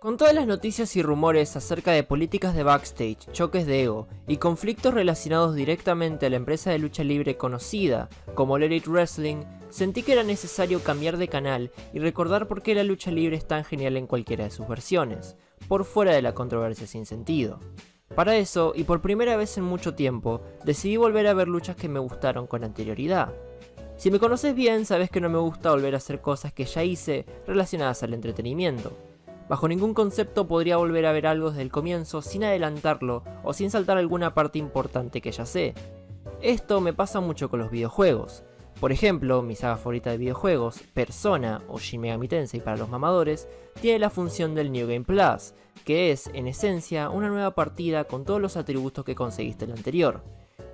Con todas las noticias y rumores acerca de políticas de backstage, choques de ego y conflictos relacionados directamente a la empresa de lucha libre conocida como All Elite Wrestling, sentí que era necesario cambiar de canal y recordar por qué la lucha libre es tan genial en cualquiera de sus versiones, por fuera de la controversia sin sentido. Para eso, y por primera vez en mucho tiempo, decidí volver a ver luchas que me gustaron con anterioridad. Si me conoces bien, sabes que no me gusta volver a hacer cosas que ya hice relacionadas al entretenimiento. Bajo ningún concepto podría volver a ver algo desde el comienzo sin adelantarlo o sin saltar alguna parte importante que ya sé. Esto me pasa mucho con los videojuegos. Por ejemplo, mi saga favorita de videojuegos, Persona o Shin Megami Tensei para los mamadores, tiene la función del New Game Plus, que es, en esencia, una nueva partida con todos los atributos que conseguiste en la anterior.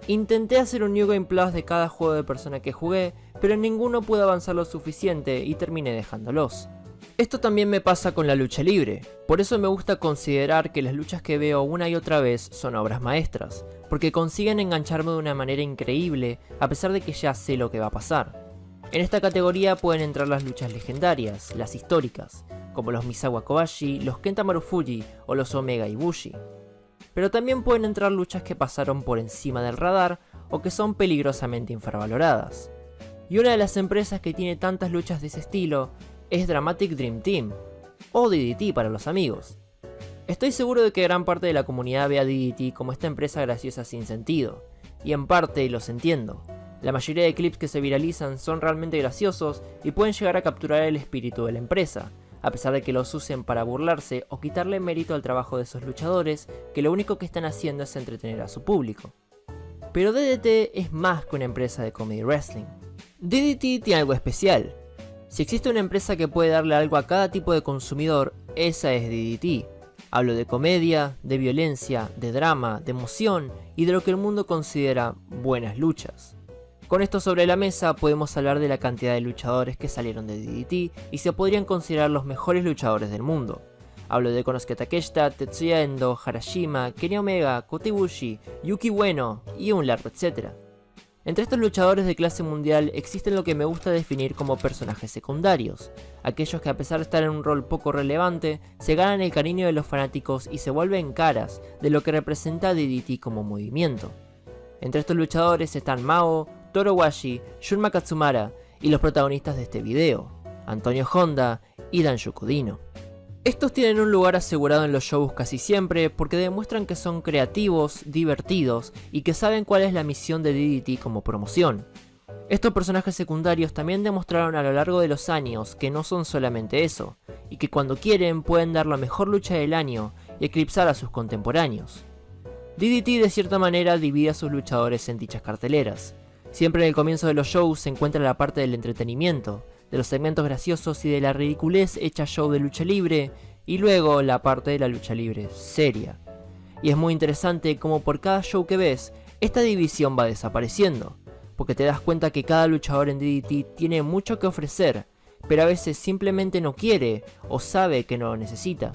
Intenté hacer un New Game Plus de cada juego de Persona que jugué, pero en ninguno pude avanzar lo suficiente y terminé dejándolos. Esto también me pasa con la lucha libre, por eso me gusta considerar que las luchas que veo una y otra vez son obras maestras, porque consiguen engancharme de una manera increíble a pesar de que ya sé lo que va a pasar. En esta categoría pueden entrar las luchas legendarias, las históricas, como los Misawa Kobashi, los Kenta Marufuji o los Omega Ibushi. Pero también pueden entrar luchas que pasaron por encima del radar o que son peligrosamente infravaloradas. Y una de las empresas que tiene tantas luchas de ese estilo es Dramatic Dream Team, o DDT para los amigos. Estoy seguro de que gran parte de la comunidad ve a DDT como esta empresa graciosa sin sentido, y en parte los entiendo. La mayoría de clips que se viralizan son realmente graciosos y pueden llegar a capturar el espíritu de la empresa, a pesar de que los usen para burlarse o quitarle mérito al trabajo de esos luchadores que lo único que están haciendo es entretener a su público. Pero DDT es más que una empresa de comedy wrestling. DDT tiene algo especial. Si existe una empresa que puede darle algo a cada tipo de consumidor, esa es DDT. Hablo de comedia, de violencia, de drama, de emoción y de lo que el mundo considera buenas luchas. Con esto sobre la mesa podemos hablar de la cantidad de luchadores que salieron de DDT y se podrían considerar los mejores luchadores del mundo. Hablo de Konosuke Takeshita, Tetsuya Endo, Harashima, Kenny Omega, Kota Ibushi, Yuki Ueno y un largo etcétera. Entre estos luchadores de clase mundial existen lo que me gusta definir como personajes secundarios, aquellos que a pesar de estar en un rol poco relevante, se ganan el cariño de los fanáticos y se vuelven caras de lo que representa DDT como movimiento. Entre estos luchadores están Mao, Toru Owashi, Shunma Katsumara y los protagonistas de este video, Antonio Honda y Danshoku Dino. Estos tienen un lugar asegurado en los shows casi siempre porque demuestran que son creativos, divertidos y que saben cuál es la misión de DDT como promoción. Estos personajes secundarios también demostraron a lo largo de los años que no son solamente eso, y que cuando quieren pueden dar la mejor lucha del año y eclipsar a sus contemporáneos. DDT de cierta manera divide a sus luchadores en dichas carteleras. Siempre en el comienzo de los shows se encuentra la parte del entretenimiento, de los segmentos graciosos y de la ridiculez hecha show de lucha libre, y luego la parte de la lucha libre seria. Y es muy interesante como por cada show que ves, esta división va desapareciendo, porque te das cuenta que cada luchador en DDT tiene mucho que ofrecer, pero a veces simplemente no quiere o sabe que no lo necesita.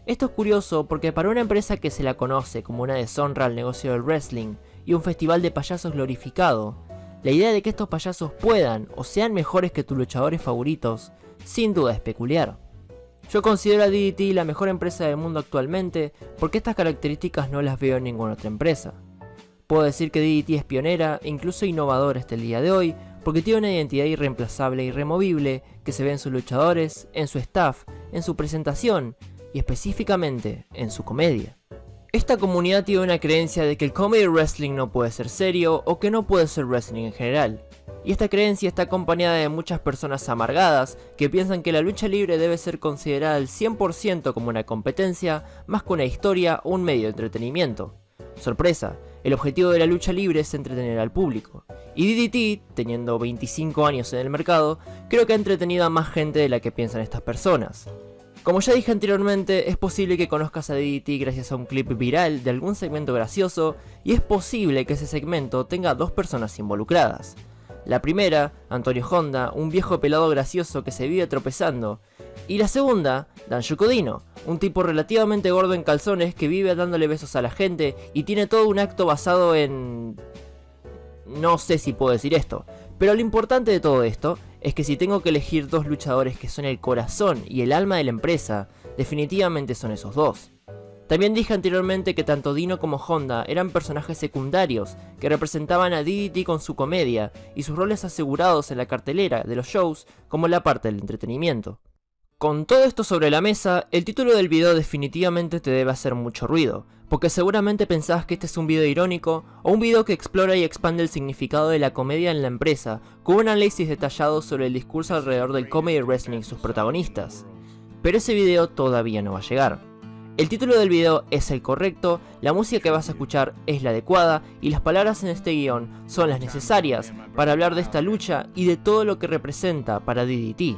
Esto es curioso porque para una empresa que se la conoce como una deshonra al negocio del wrestling y un festival de payasos glorificado, la idea de que estos payasos puedan o sean mejores que tus luchadores favoritos, sin duda es peculiar. Yo considero a DDT la mejor empresa del mundo actualmente porque estas características no las veo en ninguna otra empresa. Puedo decir que DDT es pionera e incluso innovadora hasta el día de hoy porque tiene una identidad irreemplazable e irremovible que se ve en sus luchadores, en su staff, en su presentación y específicamente en su comedia. Esta comunidad tiene una creencia de que el comedy wrestling no puede ser serio o que no puede ser wrestling en general. Y esta creencia está acompañada de muchas personas amargadas que piensan que la lucha libre debe ser considerada al 100% como una competencia más que una historia o un medio de entretenimiento. Sorpresa, el objetivo de la lucha libre es entretener al público. Y DDT, teniendo 25 años en el mercado, creo que ha entretenido a más gente de la que piensan estas personas. Como ya dije anteriormente, es posible que conozcas a DDT gracias a un clip viral de algún segmento gracioso y es posible que ese segmento tenga dos personas involucradas. La primera, Antonio Honda, un viejo pelado gracioso que se vive tropezando, y la segunda, Danshoku Dino, un tipo relativamente gordo en calzones que vive dándole besos a la gente y tiene todo un acto basado en... no sé si puedo decir esto, pero lo importante de todo esto es que si tengo que elegir dos luchadores que son el corazón y el alma de la empresa, definitivamente son esos dos. También dije anteriormente que tanto Dino como Honda eran personajes secundarios que representaban a DDT con su comedia y sus roles asegurados en la cartelera de los shows como la parte del entretenimiento. Con todo esto sobre la mesa, el título del video definitivamente te debe hacer mucho ruido, porque seguramente pensás que este es un video irónico o un video que explora y expande el significado de la comedia en la empresa con un análisis detallado sobre el discurso alrededor del comedy wrestling y sus protagonistas. Pero ese video todavía no va a llegar. El título del video es el correcto, la música que vas a escuchar es la adecuada y las palabras en este guión son las necesarias para hablar de esta lucha y de todo lo que representa para DDT.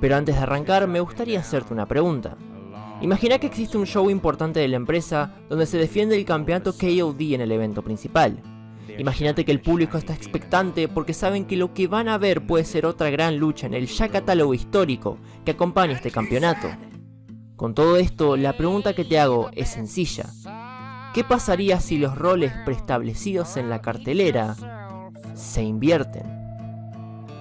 Pero antes de arrancar me gustaría hacerte una pregunta. Imagina que existe un show importante de la empresa donde se defiende el campeonato KOD en el evento principal. Imagínate que el público está expectante porque saben que lo que van a ver puede ser otra gran lucha en el ya catálogo histórico que acompaña este campeonato. Con todo esto, la pregunta que te hago es sencilla. ¿Qué pasaría si los roles preestablecidos en la cartelera se invierten?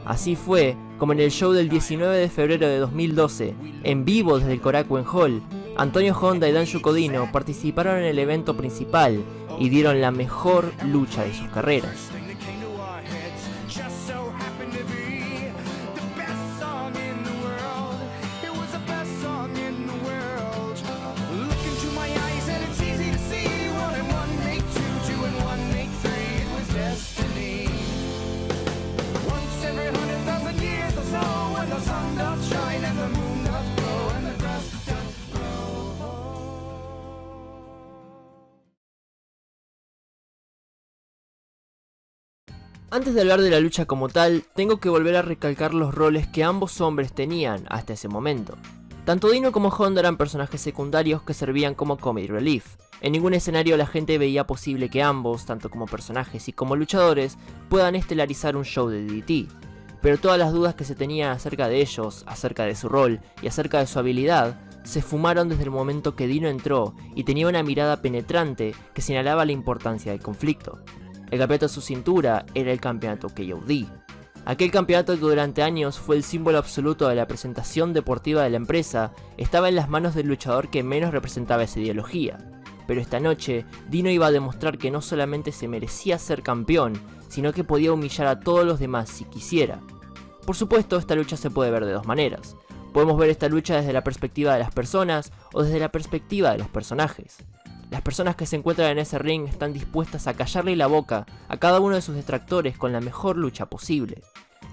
Así fue como en el show del 19 de febrero de 2012, en vivo desde el Korakuen Hall, Antonio Honda y Danshoku Dino participaron en el evento principal y dieron la mejor lucha de sus carreras. Antes de hablar de la lucha como tal, tengo que volver a recalcar los roles que ambos hombres tenían hasta ese momento. Tanto Dino como Honda eran personajes secundarios que servían como comedy relief. En ningún escenario la gente veía posible que ambos, tanto como personajes y como luchadores, puedan estelarizar un show de DDT. Pero todas las dudas que se tenían acerca de ellos, acerca de su rol y acerca de su habilidad, se fumaron desde el momento que Dino entró y tenía una mirada penetrante que señalaba la importancia del conflicto. El campeonato de su cintura era el campeonato KOD. Aquel campeonato que durante años fue el símbolo absoluto de la presentación deportiva de la empresa, estaba en las manos del luchador que menos representaba esa ideología. Pero esta noche, Dino iba a demostrar que no solamente se merecía ser campeón, sino que podía humillar a todos los demás si quisiera. Por supuesto, esta lucha se puede ver de dos maneras. Podemos ver esta lucha desde la perspectiva de las personas o desde la perspectiva de los personajes. Las personas que se encuentran en ese ring están dispuestas a callarle la boca a cada uno de sus detractores con la mejor lucha posible.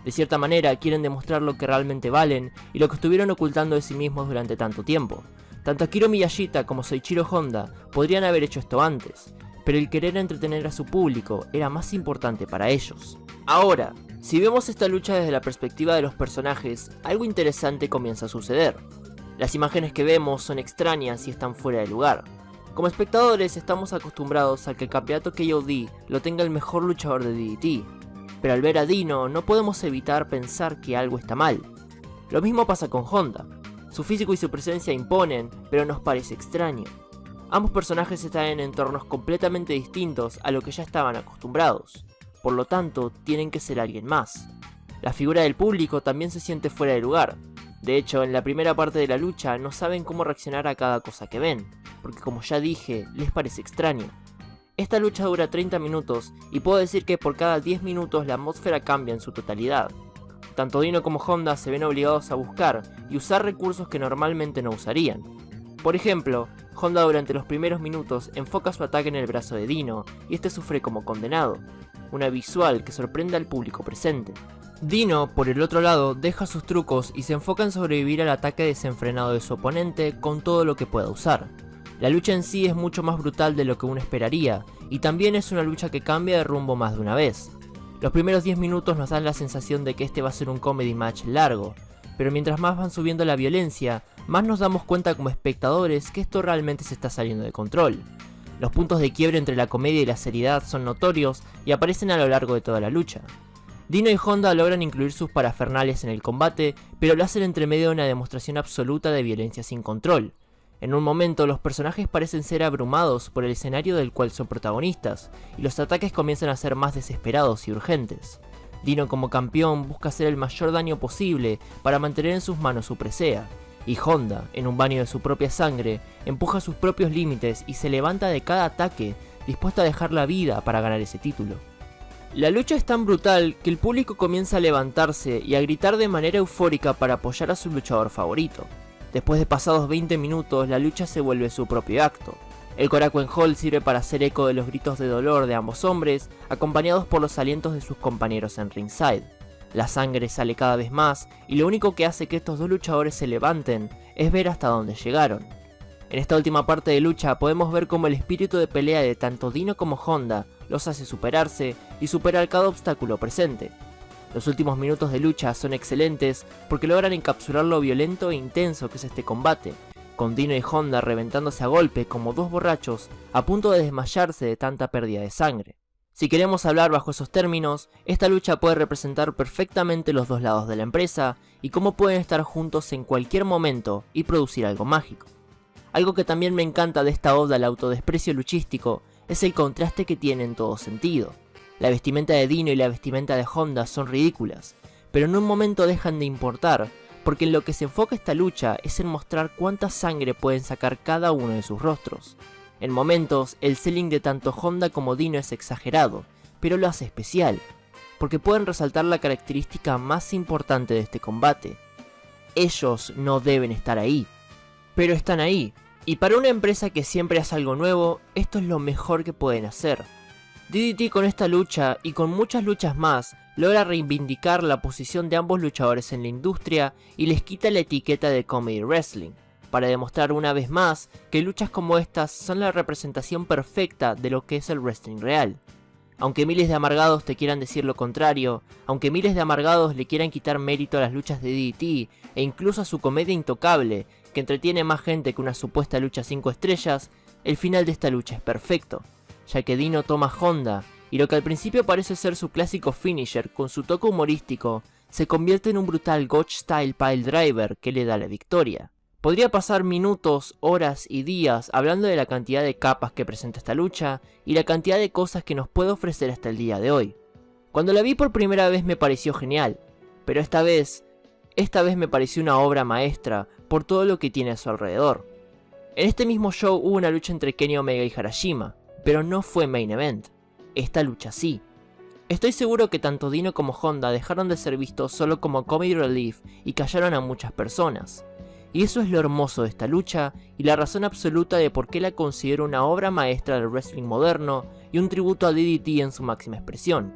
De cierta manera quieren demostrar lo que realmente valen y lo que estuvieron ocultando de sí mismos durante tanto tiempo. Tanto Akira Miyashita como Soichiro Honda podrían haber hecho esto antes, pero el querer entretener a su público era más importante para ellos. Ahora, si vemos esta lucha desde la perspectiva de los personajes, algo interesante comienza a suceder. Las imágenes que vemos son extrañas y están fuera de lugar. Como espectadores estamos acostumbrados a que el campeonato KOD lo tenga el mejor luchador de DDT, pero al ver a Dino no podemos evitar pensar que algo está mal. Lo mismo pasa con Honda. Su físico y su presencia imponen, pero nos parece extraño. Ambos personajes están en entornos completamente distintos a lo que ya estaban acostumbrados, por lo tanto tienen que ser alguien más. La figura del público también se siente fuera de lugar. De hecho, en la primera parte de la lucha no saben cómo reaccionar a cada cosa que ven, porque como ya dije, les parece extraño. Esta lucha dura 30 minutos y puedo decir que por cada 10 minutos la atmósfera cambia en su totalidad. Tanto Dino como Honda se ven obligados a buscar y usar recursos que normalmente no usarían. Por ejemplo, Honda durante los primeros minutos enfoca su ataque en el brazo de Dino y este sufre como condenado, una visual que sorprende al público presente. Dino, por el otro lado, deja sus trucos y se enfoca en sobrevivir al ataque desenfrenado de su oponente con todo lo que pueda usar. La lucha en sí es mucho más brutal de lo que uno esperaría, y también es una lucha que cambia de rumbo más de una vez. Los primeros 10 minutos nos dan la sensación de que este va a ser un comedy match largo, pero mientras más van subiendo la violencia, más nos damos cuenta como espectadores que esto realmente se está saliendo de control. Los puntos de quiebre entre la comedia y la seriedad son notorios y aparecen a lo largo de toda la lucha. Dino y Honda logran incluir sus parafernales en el combate, pero lo hacen entre medio de una demostración absoluta de violencia sin control. En un momento los personajes parecen ser abrumados por el escenario del cual son protagonistas, y los ataques comienzan a ser más desesperados y urgentes. Dino como campeón busca hacer el mayor daño posible para mantener en sus manos su presea, y Honda, en un baño de su propia sangre, empuja sus propios límites y se levanta de cada ataque, dispuesto a dejar la vida para ganar ese título. La lucha es tan brutal que el público comienza a levantarse y a gritar de manera eufórica para apoyar a su luchador favorito. Después de pasados 20 minutos, la lucha se vuelve su propio acto. El Korakuen Hall sirve para hacer eco de los gritos de dolor de ambos hombres, acompañados por los alientos de sus compañeros en ringside. La sangre sale cada vez más y lo único que hace que estos dos luchadores se levanten es ver hasta dónde llegaron. En esta última parte de lucha podemos ver cómo el espíritu de pelea de tanto Dino como Honda los hace superarse y superar cada obstáculo presente. Los últimos minutos de lucha son excelentes porque logran encapsular lo violento e intenso que es este combate, con Dino y Honda reventándose a golpe como dos borrachos a punto de desmayarse de tanta pérdida de sangre. Si queremos hablar bajo esos términos, esta lucha puede representar perfectamente los dos lados de la empresa y cómo pueden estar juntos en cualquier momento y producir algo mágico. Algo que también me encanta de esta oda al autodesprecio luchístico es el contraste que tiene en todo sentido. La vestimenta de Dino y la vestimenta de Honda son ridículas, pero en un momento dejan de importar, porque en lo que se enfoca esta lucha es en mostrar cuánta sangre pueden sacar cada uno de sus rostros. En momentos, el selling de tanto Honda como Dino es exagerado, pero lo hace especial, porque pueden resaltar la característica más importante de este combate. Ellos no deben estar ahí, pero están ahí, y para una empresa que siempre hace algo nuevo, esto es lo mejor que pueden hacer. DDT con esta lucha y con muchas luchas más logra reivindicar la posición de ambos luchadores en la industria y les quita la etiqueta de comedy wrestling, para demostrar una vez más que luchas como estas son la representación perfecta de lo que es el wrestling real. Aunque miles de amargados te quieran decir lo contrario, aunque miles de amargados le quieran quitar mérito a las luchas de DDT e incluso a su comedia intocable, que entretiene más gente que una supuesta lucha 5 estrellas, el final de esta lucha es perfecto, ya que Dino toma a Honda y lo que al principio parece ser su clásico finisher con su toque humorístico, se convierte en un brutal Gotch Style Pile Driver que le da la victoria. Podría pasar minutos, horas y días hablando de la cantidad de capas que presenta esta lucha y la cantidad de cosas que nos puede ofrecer hasta el día de hoy. Cuando la vi por primera vez me pareció genial, pero esta vez me pareció una obra maestra por todo lo que tiene a su alrededor. En este mismo show hubo una lucha entre Kenny Omega y Harashima, pero no fue main event. Esta lucha sí. Estoy seguro que tanto Dino como Honda dejaron de ser vistos solo como comedy relief y callaron a muchas personas. Y eso es lo hermoso de esta lucha y la razón absoluta de por qué la considero una obra maestra del wrestling moderno y un tributo a DDT en su máxima expresión.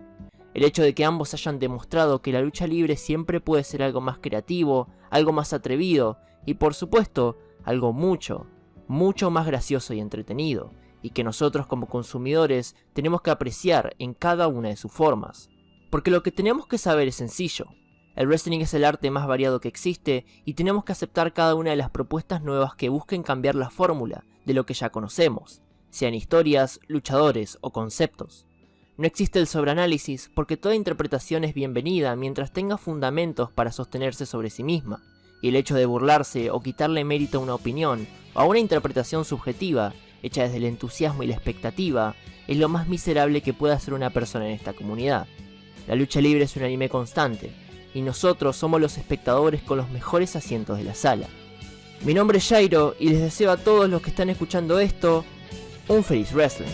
El hecho de que ambos hayan demostrado que la lucha libre siempre puede ser algo más creativo, algo más atrevido y por supuesto, algo mucho más gracioso y entretenido, y que nosotros como consumidores tenemos que apreciar en cada una de sus formas. Porque lo que tenemos que saber es sencillo. El wrestling es el arte más variado que existe y tenemos que aceptar cada una de las propuestas nuevas que busquen cambiar la fórmula de lo que ya conocemos, sean historias, luchadores o conceptos. No existe el sobreanálisis porque toda interpretación es bienvenida mientras tenga fundamentos para sostenerse sobre sí misma, y el hecho de burlarse o quitarle mérito a una opinión o a una interpretación subjetiva hecha desde el entusiasmo y la expectativa es lo más miserable que puede hacer una persona en esta comunidad. La lucha libre es un anime constante, y nosotros somos los espectadores con los mejores asientos de la sala. Mi nombre es Jairo y les deseo a todos los que están escuchando esto un feliz wrestling.